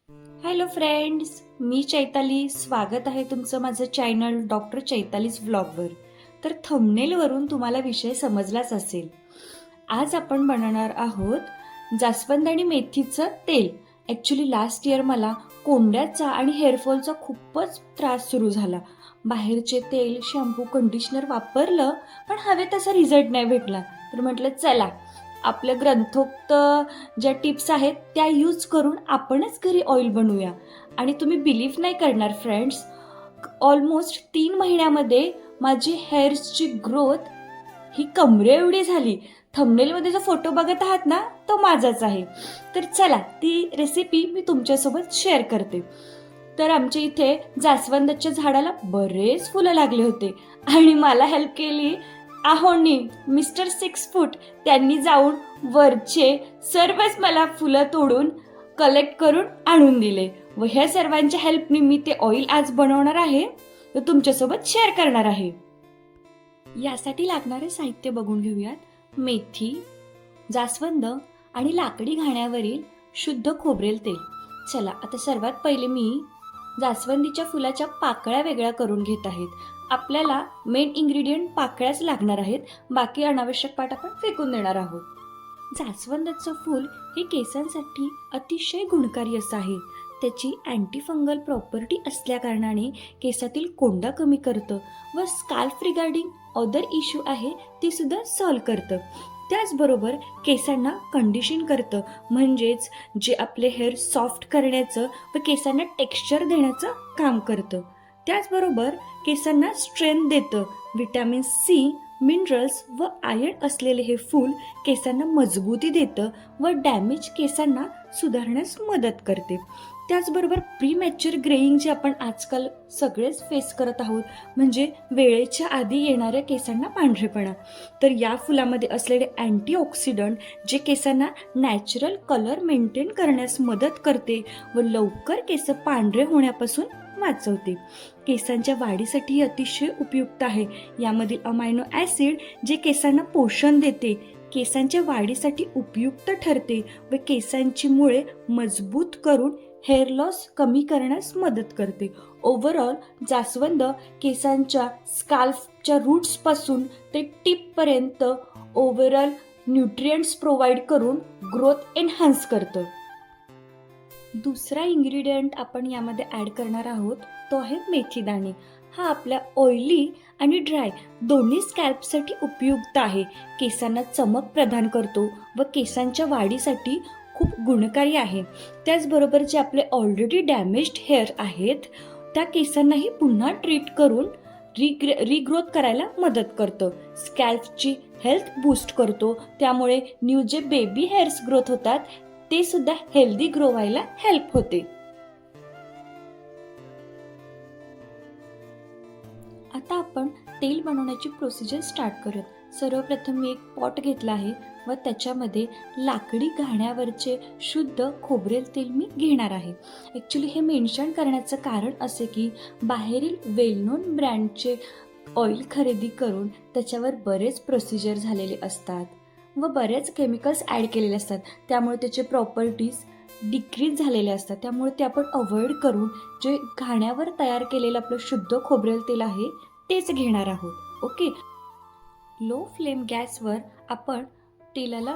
Hello friends, मी चैताली. स्वागत आहे तुमचं माझं चॅनल डॉक्टर चैतालीज व्लॉगवर. तर थंबनेलवरून तुम्हाला विषय समजलाच असेल. आज आपण बनवणार आहोत जास्वंद आणि मेथीचं तेल. ॲक्च्युली लास्ट इयर मला कोंड्याचा आणि हेअरफॉलचा खूपच त्रास सुरू झाला. बाहेरचे तेल, शॅम्पू, कंडिशनर वापरलं पण हवे तसा रिझल्ट नाही भेटला. तर म्हटलं चला आपल्या ग्रंथोक्त ज्या टिप्स आहेत त्या यूज करून आपणच घरी ऑइल बनवूया. आणि तुम्ही बिलीव्ह नाही करणार फ्रेंड्स, ऑलमोस्ट 3 महिन्यामध्ये माझी हेअर्सची ग्रोथ ही कमरे एवढी झाली. थंबनेलमध्ये जो फोटो बघत आहात ना तो माझाच आहे. तर चला ती रेसिपी मी तुमच्यासोबत शेअर करते. तर आमच्या इथे जास्वंदाच्या झाडाला बरेच फुलं लागले होते आणि मला हेल्प केली आहोनी मिस्टर 6 फूट. त्यांनी जाऊन वरचे सर्वच मला फुलं तोडून कलेक्ट करून आणून दिले व ह्या सर्वांच्या हेल्पनी मी ते ऑइल आज बनवणार आहे व तुमच्यासोबत शेअर करणार आहे. यासाठी लागणारे साहित्य बघून घेऊयात. मेथी, जास्वंद आणि लाकडी घाण्यावरील शुद्ध खोबरेल तेल. चला आता सर्वात पहिले मी जास्वंदीच्या फुलाच्या पाकळ्या वेगळ्या करून घेत आहेत. आपल्याला मेन इन्ग्रेडियंट पाकळ्याच लागणार आहेत, बाकी अनावश्यक पार्ट आपण फेकून देणार आहोत. जास्वंदाचं फूल हे केसांसाठी अतिशय गुणकारी असं आहे. त्याची अँटी फंगल प्रॉपर्टी असल्या कारणाने केसातील कोंडा कमी करतं व स्काल्फ रिगार्डिंग अदर इश्यू आहे ते सुद्धा सॉल्व करतं. त्याचबरोबर केसांना कंडिशन करतं, म्हणजेच जे आपले हेअर सॉफ्ट करण्याचं व केसांना टेक्स्चर देण्याचं काम करतं. त्याचबरोबर केसांना स्ट्रेंथ देतं. विटॅमिन सी, मिनरल्स व आयर्न असलेले हे फूल केसांना मजबूती देतं व डॅमेज केसांना सुधारण्यास मदत करते. त्याचबरोबर प्रीमॅच्युअर ग्रेइंग जे आपण आजकाल सगळेच फेस करत आहोत, म्हणजे वेळेच्या आधी येणाऱ्या केसांना पांढरेपणा, तर या फुलामध्ये असलेले अँटीऑक्सिडंट जे केसांना नॅचरल कलर मेंटेन करण्यास मदत करते व लवकर केस पांढरे होण्यापासून वाचवते. केसांच्या वाढीसाठी अतिशय उपयुक्त आहे. यामधील अमायनो ॲसिड जे केसांना पोषण देते, केसांच्या वाढीसाठी उपयुक्त ठरते व केसांची मुळे मजबूत करून हेअर लॉस कमी करण्यास मदत करते. ओव्हरऑल जास्वंद केसांच्या स्काल्फच्या रूट्सपासून ते टिपपर्यंत ओव्हरऑल न्यूट्रिएंट्स प्रोव्हाइड करून ग्रोथ एनहान्स करतं. दुसरा इन्ग्रेडियंट आपण यामध्ये ॲड करणार आहोत तो आहे मेथीदाणे. हा आपल्या ऑइली आणि ड्राय दोन्ही स्कॅल्पसाठी उपयुक्त आहे. केसांना चमक प्रदान करतो व केसांच्या वाढीसाठी खूप गुणकारी आहे. त्याचबरोबर जे आपले ऑलरेडी डॅमेज्ड हेअर आहेत त्या केसांनाही पुन्हा ट्रीट करून रिग्रोथ करायला मदत करतं. स्कॅल्पची हेल्थ बूस्ट करतो, त्यामुळे न्यू जे बेबी हेअर्स ग्रोथ होतात ते सुद्धा हेल्दी ग्रो व्हायला हेल्प होते. आता आपण तेल बनवण्याची प्रोसिजर स्टार्ट करूयात. सर्वप्रथम मी एक पॉट घेतला आहे व त्याच्यामध्ये लाकडी घाण्यावरचे शुद्ध खोबरेल तेल मी घेणार आहे. ॲक्च्युली हे मेन्शन करण्याचं कारण असे की बाहेरील वेल नोन ब्रँडचे ऑइल खरेदी करून त्याच्यावर बरेच प्रोसिजर झालेले असतात व बरेच केमिकल्स ॲड केलेले असतात, त्यामुळे त्याचे प्रॉपर्टीज डिक्रीज झालेले असतात. त्यामुळे ते आपण अवॉइड करून जे घाण्यावर तयार केलेलं आपलं शुद्ध खोबरेल तेल आहे तेच घेणार आहोत. ओके, लो फ्लेम गॅसवर आपण तेलाला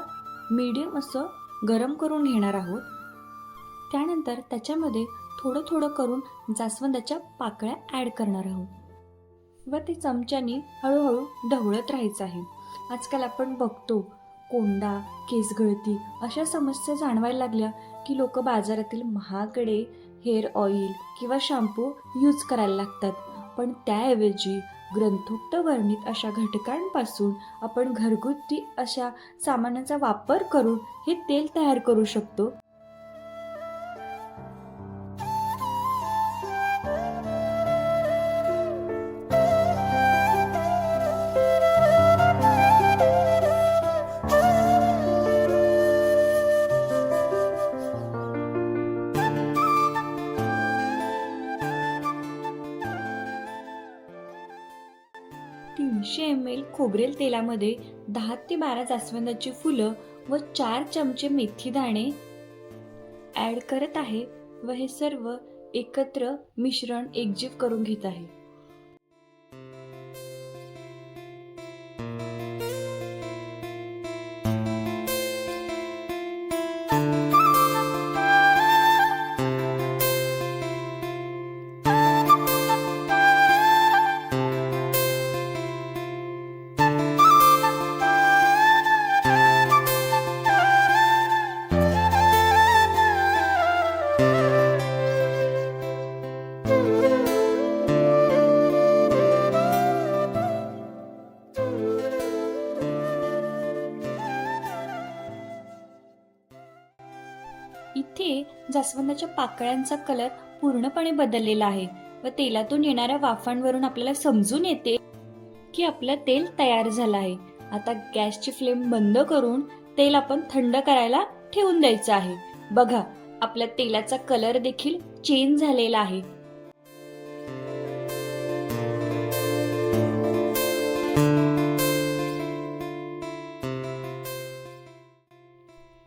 मीडियम असं गरम करून घेणार आहोत. त्यानंतर त्याच्यामध्ये थोडं थोडं करून जास्वंदाच्या पाकळ्या ॲड करणार आहोत व ते चमच्याने हळूहळू ढवळत राहायचं आहे. आजकाल आपण बघतो कोंडा, केस गळती अशा समस्या जाणवायला लागल्या की लोक बाजारातील महागडे हेअर ऑइल किंवा शॅम्पू यूज करायला लागतात. पण त्याऐवजी ग्रंथोक्त वर्णित अशा घटकांपासून आपण घरगुती अशा सामानाचा वापर करून हे तेल तयार करू शकतो. ml खोबरेल तेलामध्ये 10 ते 12 जास्वंदाची फुलं व 4 चमचे मेथी दाणे ॲड करत आहे व हे सर्व एकत्र मिश्रण एकजीव करून घेत आहे. इथे जास्वंदाच्या पाकळ्यांचा कलर पूर्णपणे बदललेला आहे व तेलातून येणाऱ्या वाफांवरून आपल्याला समजून येते की आपलं तेल तयार झालं आहे. आता गॅसची फ्लेम बंद करून तेल आपण थंड करायला ठेवून द्यायचं आहे. बघा, आपल्या तेलाचा कलर देखील चेंज झालेला आहे.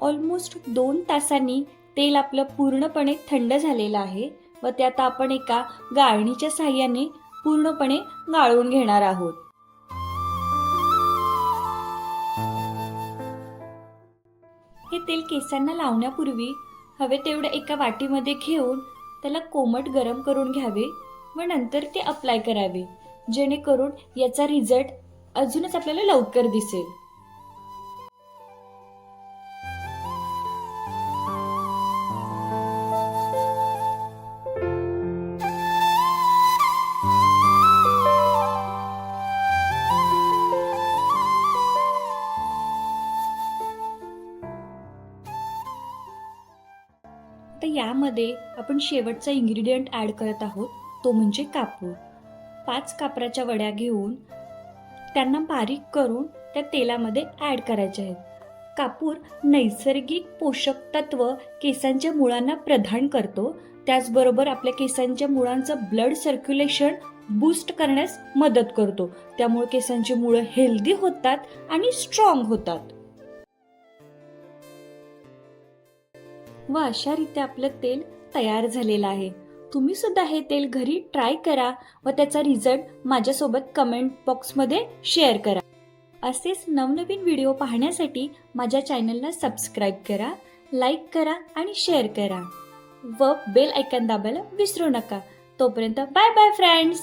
ऑलमोस्ट 2 तासांनी तेल आपलं पूर्णपणे थंड झालेलं आहे व ते आता आपण एका गाळणीच्या साहाय्याने पूर्णपणे गाळून घेणार आहोत. हे तेल केसांना लावण्यापूर्वी हवे तेवढं एका वाटीमध्ये घेऊन त्याला कोमट गरम करून घ्यावे व नंतर ते अप्लाय करावे, जेणेकरून याचा रिझल्ट अजूनच आपल्याला लवकर दिसेल. तर यामध्ये आपण शेवटचा इन्ग्रेडियंट ॲड करत आहोत, तो म्हणजे कापूर. 5 कापराच्या वड्या घेऊन त्यांना बारीक करून त्या तेलामध्ये ॲड करायचे आहेत. कापूर नैसर्गिक पोषक तत्व केसांच्या मुळांना प्रदान करतो, त्याचबरोबर आपल्या केसांच्या मुळांचं ब्लड सर्क्युलेशन बूस्ट करण्यास मदत करतो. त्यामुळे केसांची मुळं हेल्दी होतात आणि स्ट्रॉंग होतात. व अशा रीते आपलं तेल तयार झालेलं आहे. तुम्ही सुद्धा हे तेल घरी ट्राय करा व त्याचा रिझल्ट माझ्यासोबत कमेंट बॉक्समध्ये शेअर करा. असेच नवनवीन व्हिडिओ पाहण्यासाठी माझ्या चॅनलला सबस्क्राईब करा, लाईक करा आणि शेअर करा व बेल आयकॉन दाबायला विसरू नका. तोपर्यंत बाय बाय फ्रेंड्स.